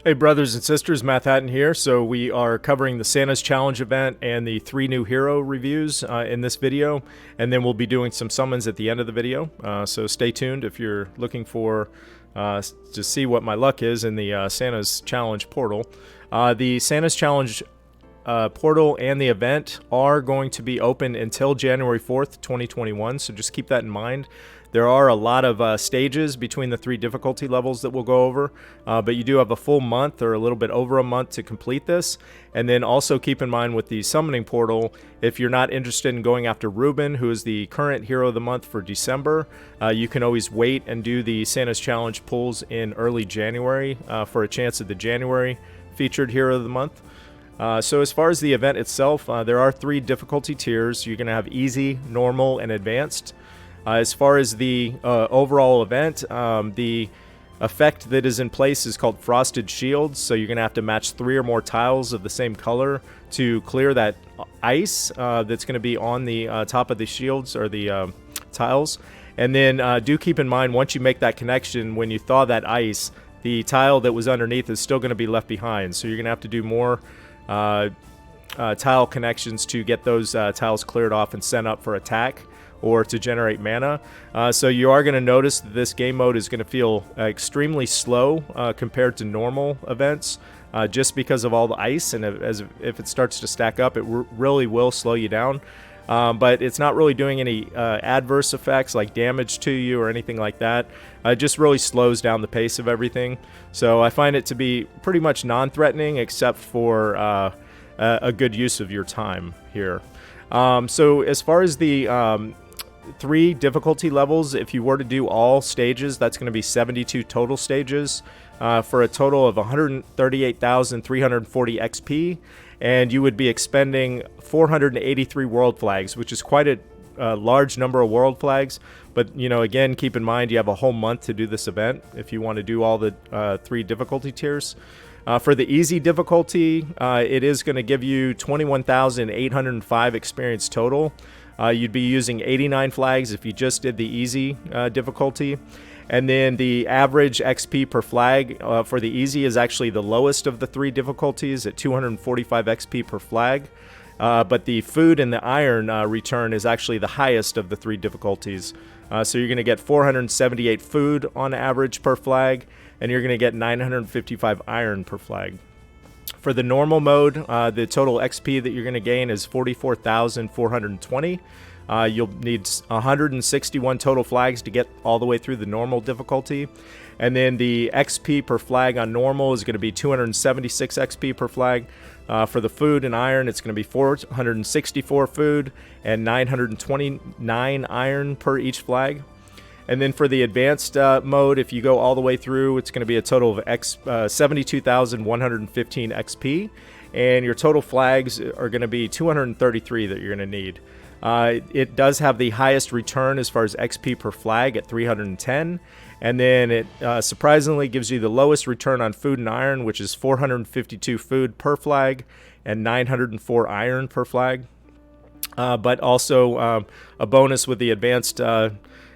Hey brothers and sisters, Matt Hatton here. So we are covering the Santa's Challenge event and the 3 new hero reviews in this video, and then we'll be doing some summons at the end of the video. So stay tuned if you're looking for to see what my luck is in the Santa's Challenge portal. The Santa's Challenge portal and the event are going to be open until January 4th, 2021, so just keep that in mind. There are a lot of stages between the 3 difficulty levels that we'll go over, but you do have a full month or a little bit over a month to complete this. And then also keep in mind with the summoning portal, if you're not interested in going after Ruben, who is the current hero of the month for December, you can always wait and do the Santa's Challenge pulls in early January for a chance at the January featured hero of the month. So as far as the event itself, there are 3 difficulty tiers. You're going to have easy, normal, and advanced. As far as the overall event, the effect that is in place is called Frosted Shields. So you're going to have to match 3 or more tiles of the same color to clear that ice that's going to be on the top of the shields or the tiles. And then do keep in mind, once you make that connection, when you thaw that ice, the tile that was underneath is still going to be left behind. So you're going to have to do more tile connections to get those tiles cleared off and sent up for attack or to generate mana. So you are going to notice that this game mode is going to feel extremely slow compared to normal events, just because of all the ice, and if it starts to stack up, it really will slow you down. But it's not really doing any adverse effects like damage to you or anything like that. It just really slows down the pace of everything. So I find it to be pretty much non-threatening, except for a good use of your time here. So as far as the 3 difficulty levels, if you were to do all stages, that's going to be 72 total stages for a total of 138,340 XP, and you would be expending 483 world flags, which is quite a large number of world flags. But again, keep in mind you have a whole month to do this event if you want to do all the 3 difficulty tiers. For the easy difficulty, it is going to give you 21,805 experience total. You'd be using 89 flags if you just did the easy difficulty. And then the average XP per flag for the easy is actually the lowest of the 3 difficulties at 245 XP per flag. But the food and the iron return is actually the highest of the 3 difficulties. So you're going to get 478 food on average per flag, and you're going to get 955 iron per flag. For the normal mode, the total XP that you're going to gain is 44,420. You'll need 161 total flags to get all the way through the normal difficulty. And then the XP per flag on normal is going to be 276 XP per flag. For the food and iron, it's going to be 464 food and 929 iron per each flag. And then for the advanced mode, if you go all the way through, it's going to be a total of 72,115 XP. And your total flags are going to be 233 that you're going to need. It does have the highest return as far as XP per flag at 310. And then it surprisingly gives you the lowest return on food and iron, which is 452 food per flag and 904 iron per flag. But also a bonus with the advanced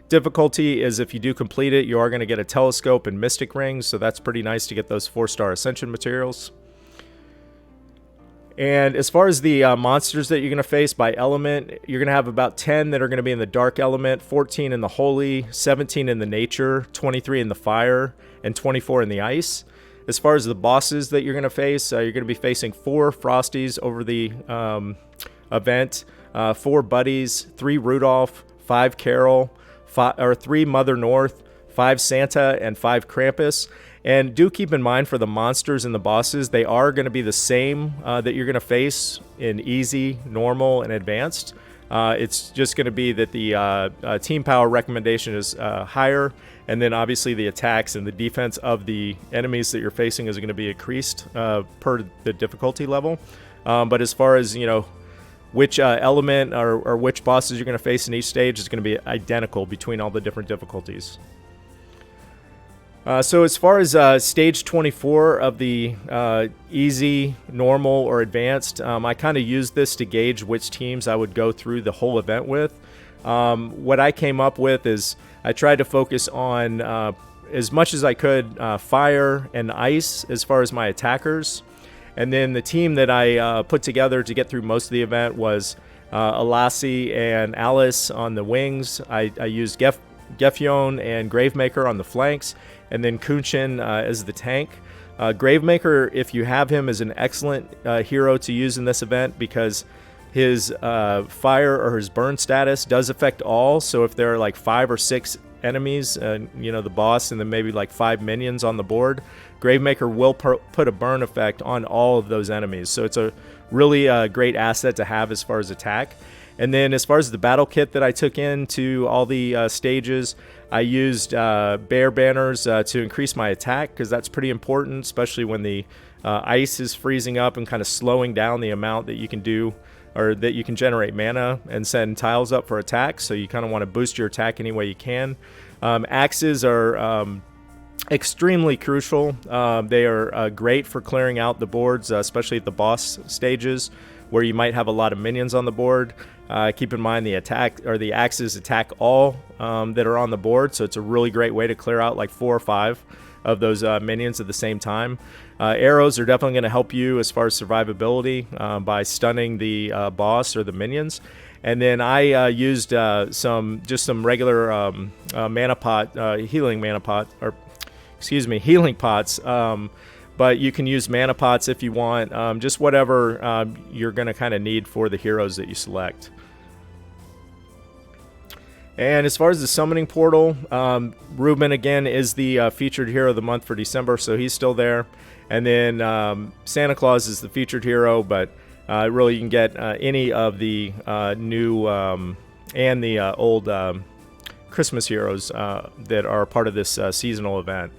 difficulty is if you do complete it, you are going to get a telescope and mystic rings, so that's pretty nice to get those 4-star ascension materials. And as far as the monsters that you're going to face by element, you're going to have about 10 that are going to be in the dark element, 14 in the holy, 17 in the nature, 23 in the fire, and 24 in the ice. As far as the bosses that you're going to face, you're going to be facing 4 Frosties over the event, 4 Buddies, 3 Rudolph, 5 Carol, 3 Mother North, 5 Santa, and 5 Krampus. And do keep in mind for the monsters and the bosses, they are going to be the same that you're going to face in easy, normal, and advanced. It's just going to be that the team power recommendation is higher, and then obviously the attacks and the defense of the enemies that you're facing is going to be increased per the difficulty level. But as far as, which element or which bosses you're going to face in each stage is going to be identical between all the different difficulties. So as far as stage 24 of the easy, normal, or advanced, I kind of used this to gauge which teams I would go through the whole event with. What I came up with is I tried to focus on as much as I could fire and ice as far as my attackers. And then the team that I put together to get through most of the event was Alassi and Alice on the wings. I used Gefjon and Gravemaker on the flanks, and then Kunshin as the tank. Gravemaker, if you have him, is an excellent hero to use in this event because his fire or his burn status does affect all. So if there are like 5 or 6 enemies, the boss, and then maybe like 5 minions on the board, Gravemaker will put a burn effect on all of those enemies. So it's a really great asset to have as far as attack. And then as far as the battle kit that I took into all the stages, I used bear banners to increase my attack, because that's pretty important, especially when the ice is freezing up and kind of slowing down the amount that you can do, or that you can generate mana and send tiles up for attack. So you kind of want to boost your attack any way you can. Axes are extremely crucial. They are great for clearing out the boards, especially at the boss stages where you might have a lot of minions on the board. Keep in mind the axes attack all that are on the board, so it's a really great way to clear out like 4 or 5 of those minions at the same time. Arrows are definitely going to help you as far as survivability by stunning the boss or the minions. And then I used some regular mana pot, healing pots. But you can use mana pots if you want, just whatever you're going to kind of need for the heroes that you select. And as far as the summoning portal, Ruben again is the featured hero of the month for December, so he's still there. And then Santa Claus is the featured hero, but really you can get any of the new and the old Christmas heroes that are part of this seasonal event.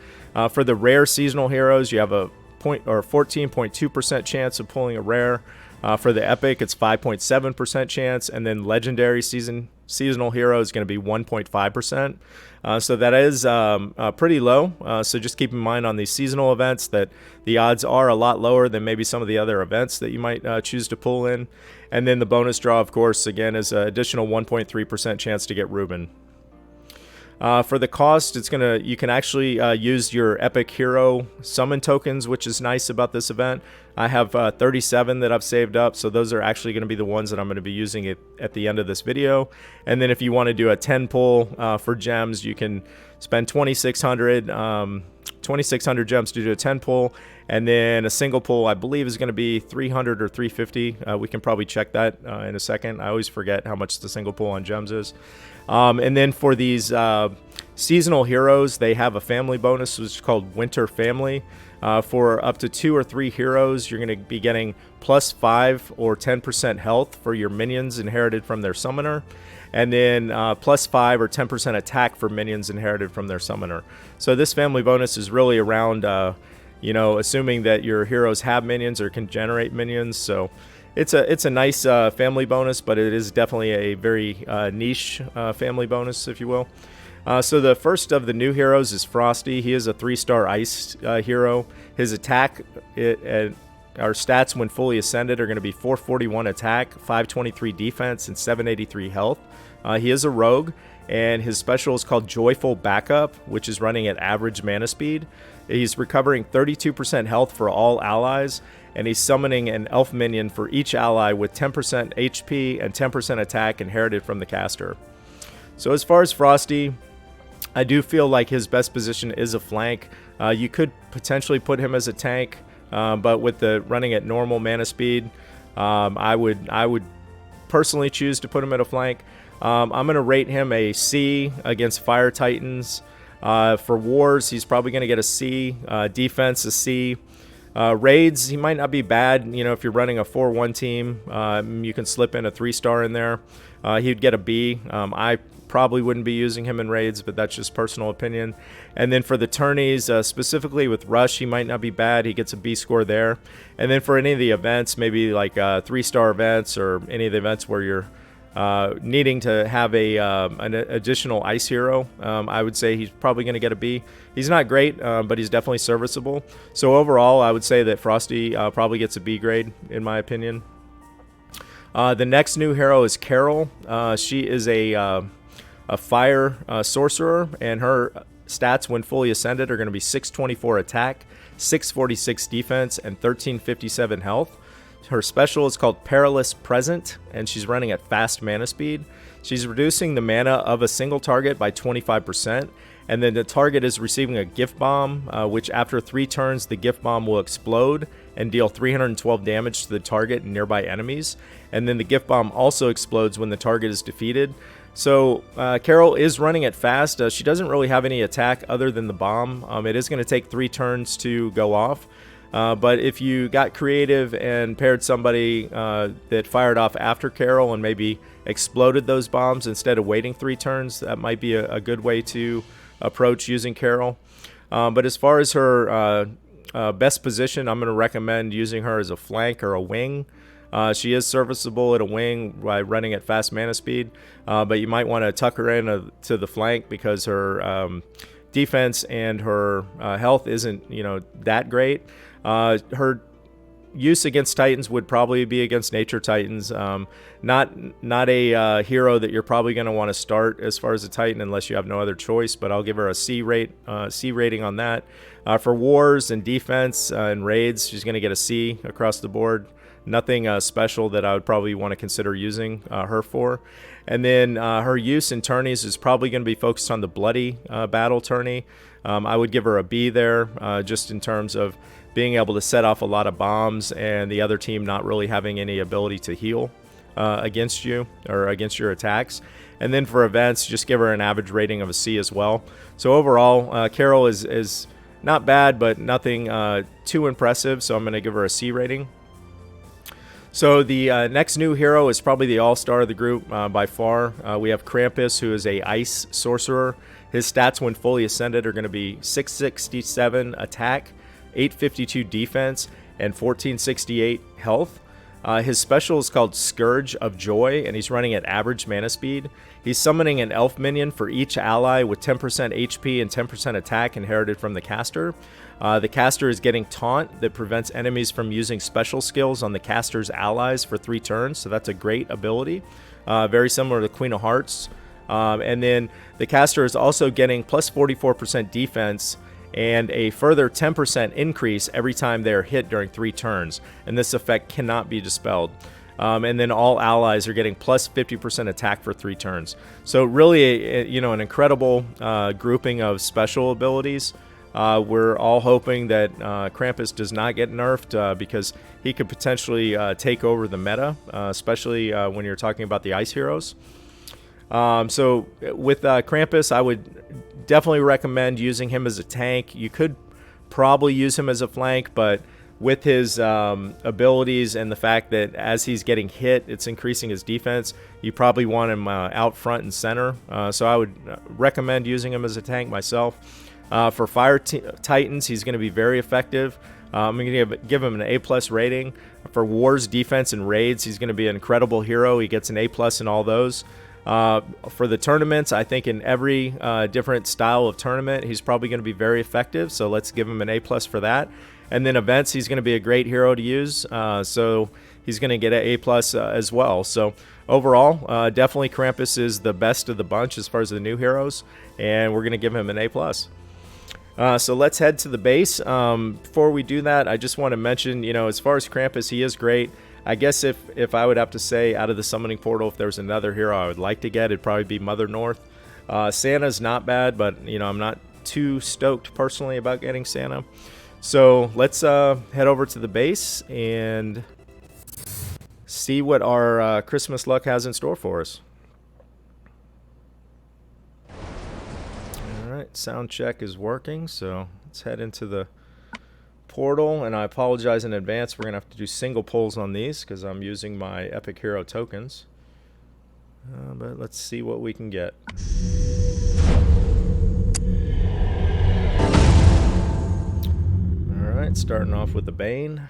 For the rare seasonal heroes, you have a 14.2% chance of pulling a rare. For the epic, it's 5.7% chance, and then legendary seasonal hero is going to be 1.5%. So that is pretty low. So just keep in mind on these seasonal events that the odds are a lot lower than maybe some of the other events that you might choose to pull in. And then the bonus draw, of course, again, is an additional 1.3% chance to get Ruben. For the cost, you can actually use your epic hero summon tokens, which is nice about this event. I have 37 that I've saved up, so those are actually going to be the ones that I'm going to be using at the end of this video. And then if you want to do a 10 pull for gems, you can spend 2,600 gems to do a 10 pull, and then a single pull I believe is going to be 300 or 350. We can probably check that in a second. I always forget how much the single pull on gems is. And then for these seasonal heroes, they have a family bonus, which is called Winter Family. For up to 2 or 3 heroes, you're going to be getting plus 5 or 10% health for your minions inherited from their summoner, and then plus 5 or 10% attack for minions inherited from their summoner. So this family bonus is really around, assuming that your heroes have minions or can generate minions. So it's a nice family bonus, but it is definitely a very niche family bonus, if you will. So the first of the new heroes is Frosty. He is a 3-star ice hero. His attack, our stats when fully ascended are going to be 441 attack, 523 defense, and 783 health. He is a rogue, and his special is called Joyful Backup, which is running at average mana speed. He's recovering 32% health for all allies, and he's summoning an elf minion for each ally with 10% HP and 10% attack inherited from the caster. So as far as Frosty, I do feel like his best position is a flank. You could potentially put him as a tank, but with the running at normal mana speed, I would personally choose to put him at a flank. I'm going to rate him a C against Fire Titans. For wars, he's probably going to get a C. Defense, a C. Raids, he might not be bad. If you're running a 4-1 team, you can slip in a 3-star in there. He'd get a B. I probably wouldn't be using him in raids, but that's just personal opinion. And then for the tourneys, specifically with Rush, he might not be bad. He gets a B score there. And then for any of the events, maybe like 3-star events or any of the events where you're needing to have an additional ice hero, I would say he's probably going to get a B. He's not great, but he's definitely serviceable. So overall, I would say that Frosty probably gets a B grade, in my opinion. The next new hero is Carol. She is a fire sorcerer, and her stats when fully ascended are going to be 624 attack, 646 defense, and 1357 health. Her special is called Perilous Present, and she's running at fast mana speed. She's reducing the mana of a single target by 25%, and then the target is receiving a gift bomb, which after 3 turns, the gift bomb will explode and deal 312 damage to the target and nearby enemies. And then the gift bomb also explodes when the target is defeated. So Carol is running at fast. She doesn't really have any attack other than the bomb. It is going to take 3 turns to go off. But if you got creative and paired somebody that fired off after Carol and maybe exploded those bombs instead of waiting 3 turns, that might be a good way to approach using Carol. But as far as her best position, I'm going to recommend using her as a flank or a wing. She is serviceable at a wing by running at fast mana speed, but you might want to tuck her in to the flank because her defense and her health isn't that great. Her use against Titans would probably be against Nature Titans. Not a hero that you're probably going to want to start as far as a Titan unless you have no other choice, but I'll give her a C rating on that. For wars and defense and raids, she's going to get a C across the board. Nothing special that I would probably want to consider using her for. And then her use in tourneys is probably going to be focused on the bloody battle tourney. I would give her a B there, just in terms of being able to set off a lot of bombs and the other team not really having any ability to heal against you or against your attacks. And then for events, just give her an average rating of a C as well. So overall, Carol is not bad, but nothing too impressive. So I'm going to give her a C rating. So the next new hero is probably the all-star of the group by far. We have Krampus, who is a ice sorcerer. His stats when fully ascended are going to be 667 attack, 852 defense, and 1468 health. His special is called Scourge of Joy, and he's running at average mana speed. He's summoning an elf minion for each ally with 10% HP and 10% attack inherited from the caster. The caster is getting Taunt that prevents enemies from using special skills on the caster's allies for 3 turns, so that's a great ability. Very similar to Queen of Hearts. And then the caster is also getting plus 44% defense and a further 10% increase every time they are hit during 3 turns, and this effect cannot be dispelled. And then all allies are getting plus 50% attack for 3 turns. So really, an incredible grouping of special abilities. We're all hoping that Krampus does not get nerfed because he could potentially take over the meta, especially when you're talking about the ice heroes. So with Krampus, I would definitely recommend using him as a tank. You could probably use him as a flank, but with his abilities and the fact that as he's getting hit, it's increasing his defense, you probably want him out front and center. So I would recommend using him as a tank myself. For Fire Titans, he's going to be very effective. I'm going to give him an A+ rating. For Wars, Defense, and Raids, he's going to be an incredible hero. He gets an A+ in all those. For the tournaments, I think in every different style of tournament, he's probably going to be very effective. So let's give him an A+ for that. And then events, he's going to be a great hero to use. So he's going to get an A+ as well. So overall, definitely Krampus is the best of the bunch as far as the new heroes. And we're going to give him an A+. So let's head to the base. Before we do that, I just want to mention, as far as Krampus, he is great. I guess if I would have to say out of the summoning portal, if there's another hero I would like to get, it'd probably be Mother North. Santa's not bad, but I'm not too stoked personally about getting Santa. So let's head over to the base and see what our Christmas luck has in store for us. Alright, sound check is working, so let's head into the portal, and I apologize in advance. We're going to have to do single pulls on these because I'm using my Epic Hero tokens. But let's see what we can get. Alright, starting off with the Bane.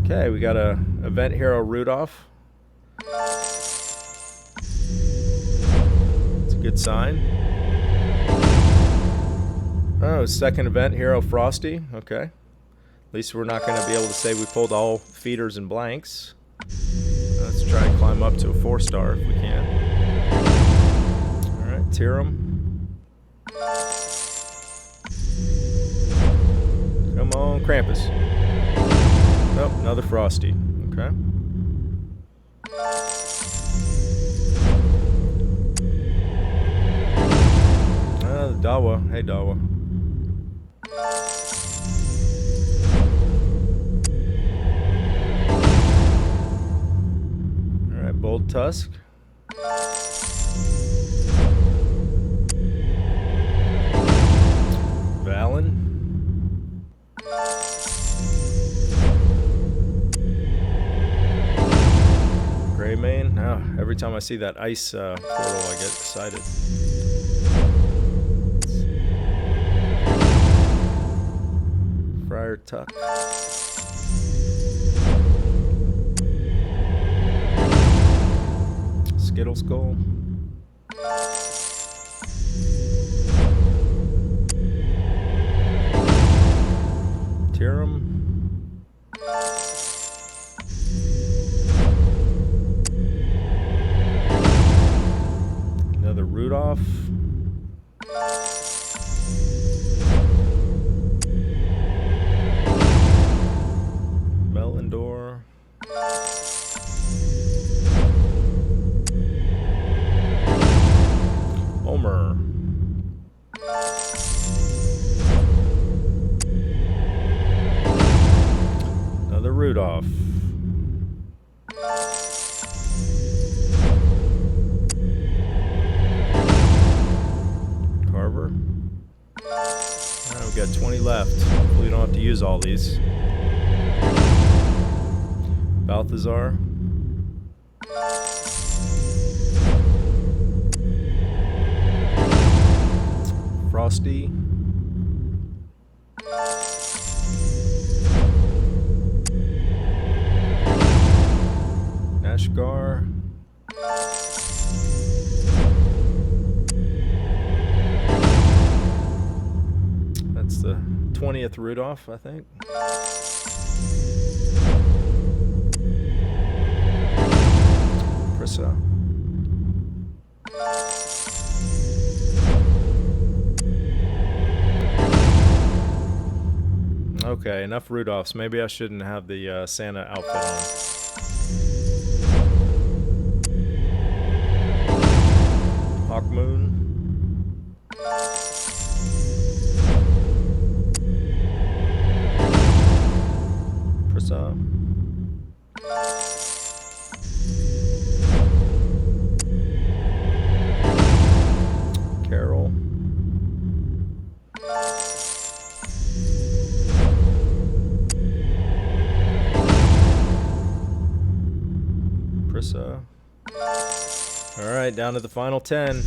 Okay, we got a event hero Rudolph. It's a good sign. Oh, second event hero Frosty. Okay. At least we're not going to be able to say we pulled all feeders and blanks. Let's try try and climb up to a 4-star if we can. Alright, tier 'em. Come on, Krampus. Nope, another Frosty. Okay. The Dawa. Hey, Dawa. Alright, Bold Tusk. Valen. Greymane. Oh, every time I see that ice portal, I get excited. Friar Tuck. Skittle Skull. Tirum. Another Rudolph. Melindor. Homer. Another Rudolph. Carver. Alright, we've got 20 left. Hopefully we don't have to use all these. Balthazar. Frosty. Ashgar. That's the 20th Rudolph, I think. Prissa. Okay, enough Rudolphs. Maybe I shouldn't have the Santa outfit on. Hawkmoon. Prissa. Carol. Prissa. Alright, down to the final 10.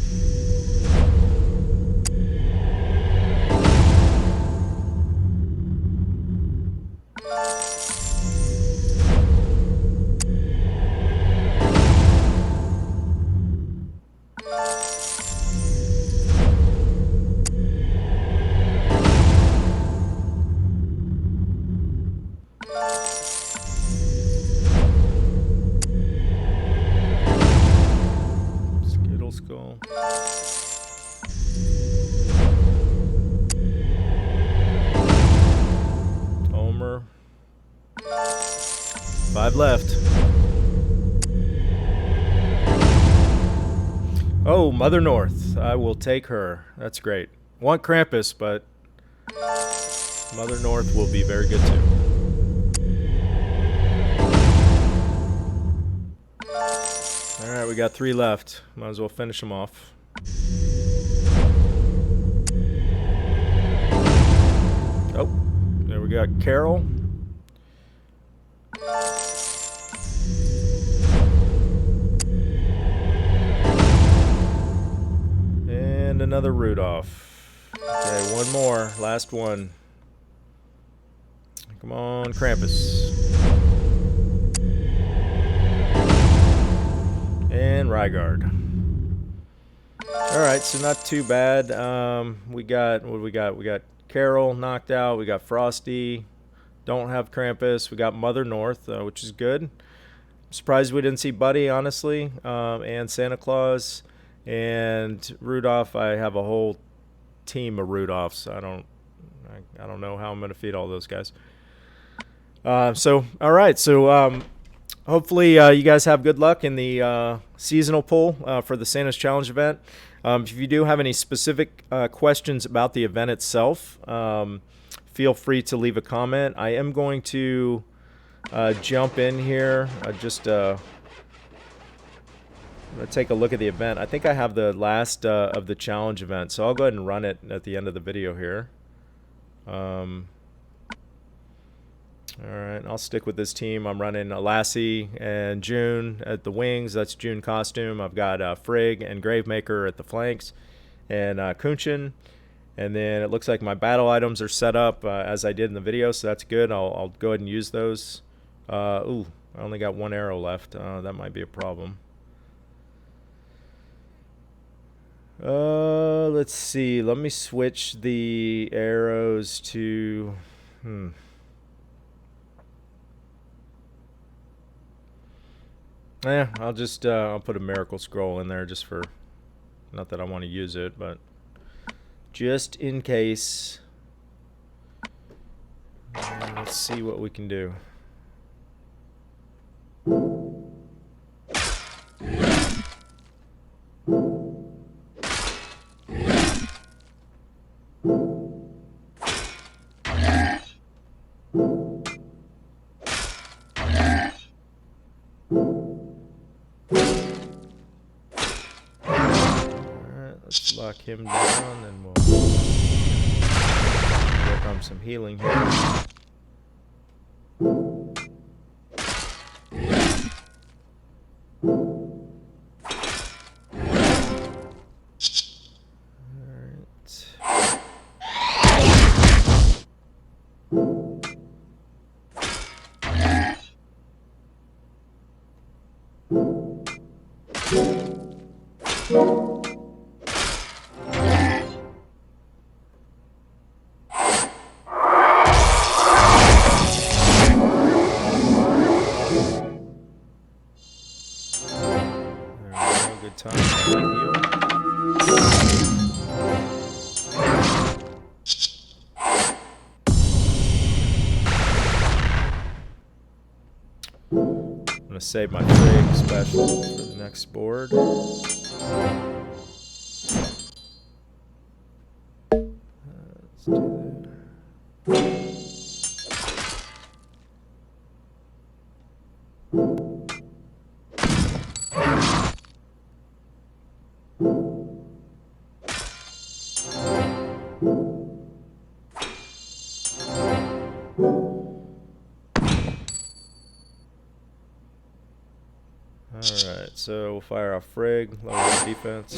Skull. Homer. 5 left. Oh, Mother North. I will take her. That's great. Want Krampus, but Mother North will be very good too. Alright, we got 3 left. Might as well finish them off. Oh, there we got Carol. And another Rudolph. Okay, one more. Last one. Come on, Krampus. And Ryguard. Alright, so not too bad. We got, what do we got? We got Carol knocked out. We got Frosty. Don't have Krampus. We got Mother North, which is good. Surprised we didn't see Buddy, honestly, and Santa Claus and Rudolph. I have a whole team of Rudolphs. I don't know how I'm going to feed all those guys. So all right. So hopefully you guys have good luck in the seasonal pool for the Santa's Challenge event. If you do have any specific questions about the event itself, feel free to leave a comment. I am going to jump in here. I'm going to take a look at the event. I think I have the last of the challenge event, so I'll go ahead and run it at the end of the video here. All right, I'll stick with this team. I'm running Lassie and June at the wings. That's June costume. I've got Frigg and Gravemaker at the flanks, and Kunchin. And then it looks like my battle items are set up as I did in the video, so that's good. I'll go ahead and use those. Ooh, I only got one arrow left. That might be a problem. Let's see. Let me switch the arrows to... I'll just I'll put a miracle scroll in there just for, not that I want to use it, but just in case. Let's see what we can do. Let's lock him down, and we'll work on some healing here. Time to heal. I'm gonna save my Frigg special for the next board. Let's do that. Alright, so we'll fire off Frigg, lower the defense.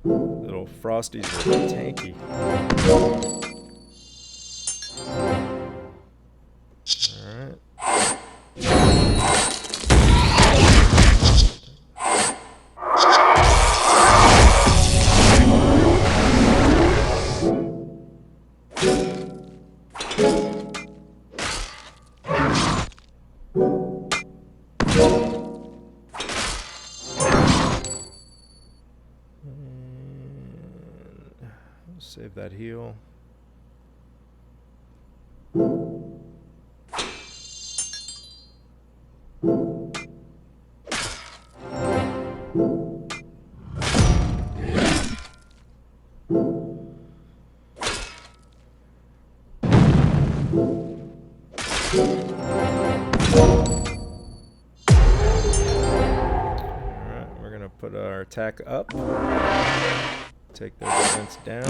Little Frosties are tanky. Alright. Save that heal. Put our attack up. Take their defense down.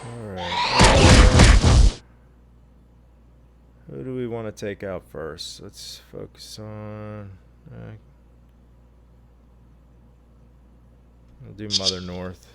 Alright. Who do we want to take out first? Let's focus on... we'll do Mother North.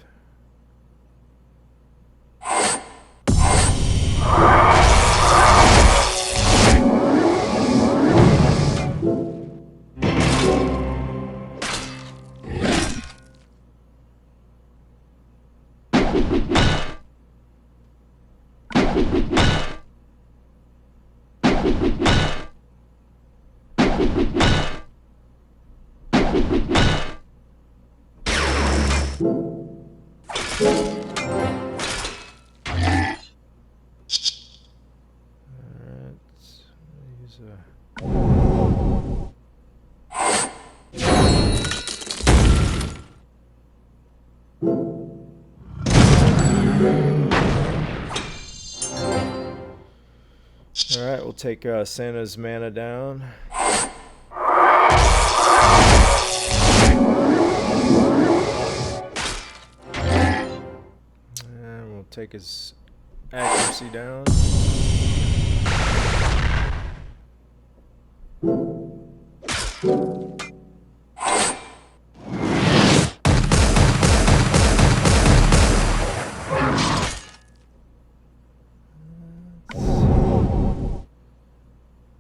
Alright, we'll take Santa's mana down. And we'll take his accuracy down.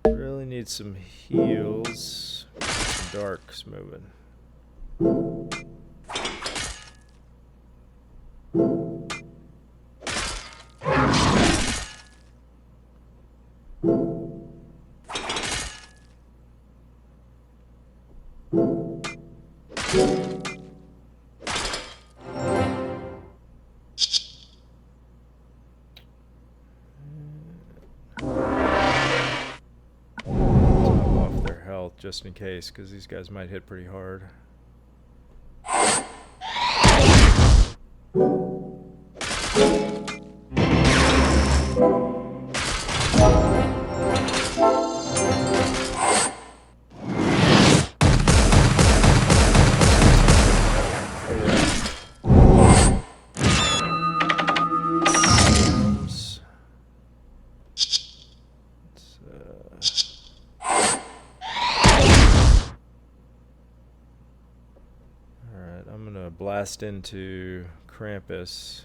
Really need some heals. Some darks moving. Just in case, because these guys might hit pretty hard. Blast into Krampus.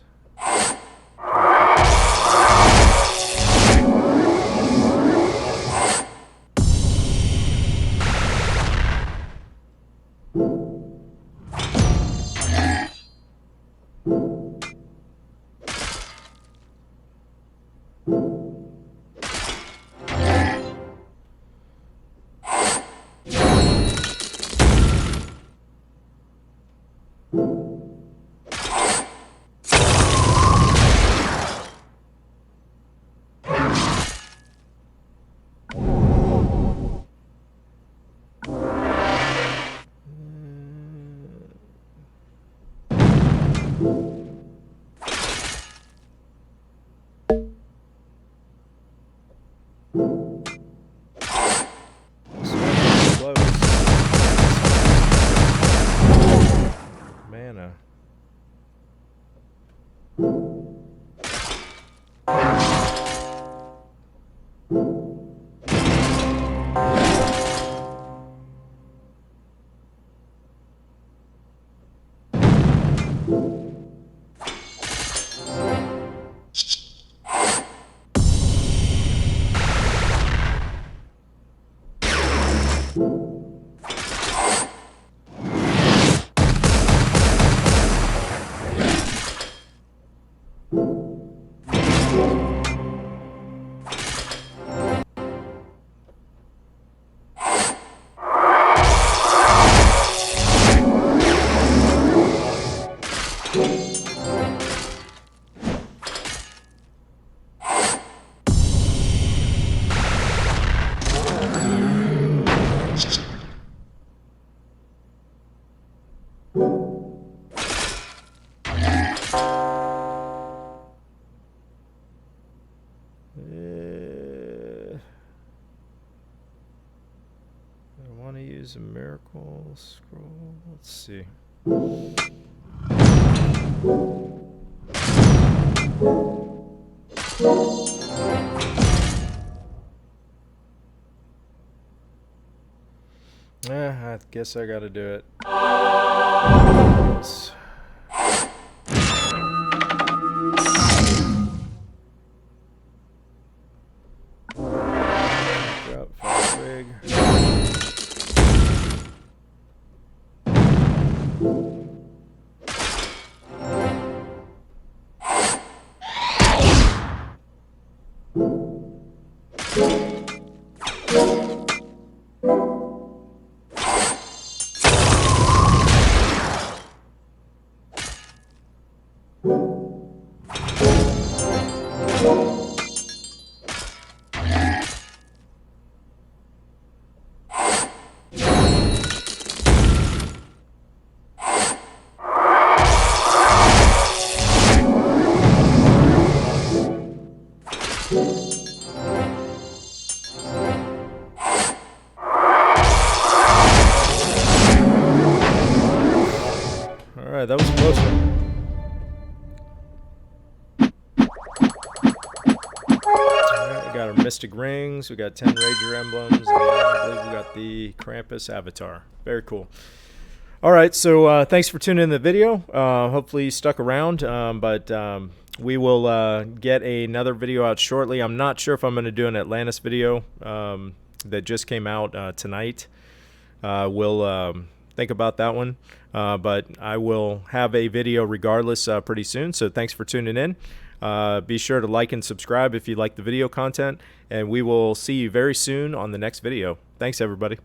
Mana. I want to use a miracle scroll. Let's see. I guess I gotta do it. Drop fire rig. Alright, that was a close one. Alright, we got our Mystic Rings, we got 10 Rager Emblems, and I believe we got the Krampus Avatar. Very cool. Alright, so thanks for tuning in the video. Hopefully you stuck around, but we will get another video out shortly. I'm not sure if I'm going to do an Atlantis video that just came out tonight. We'll think about that one, but I will have a video regardless pretty soon, so thanks for tuning in. Be sure to like and subscribe if you like the video content, and we will see you very soon on the next video. Thanks, everybody.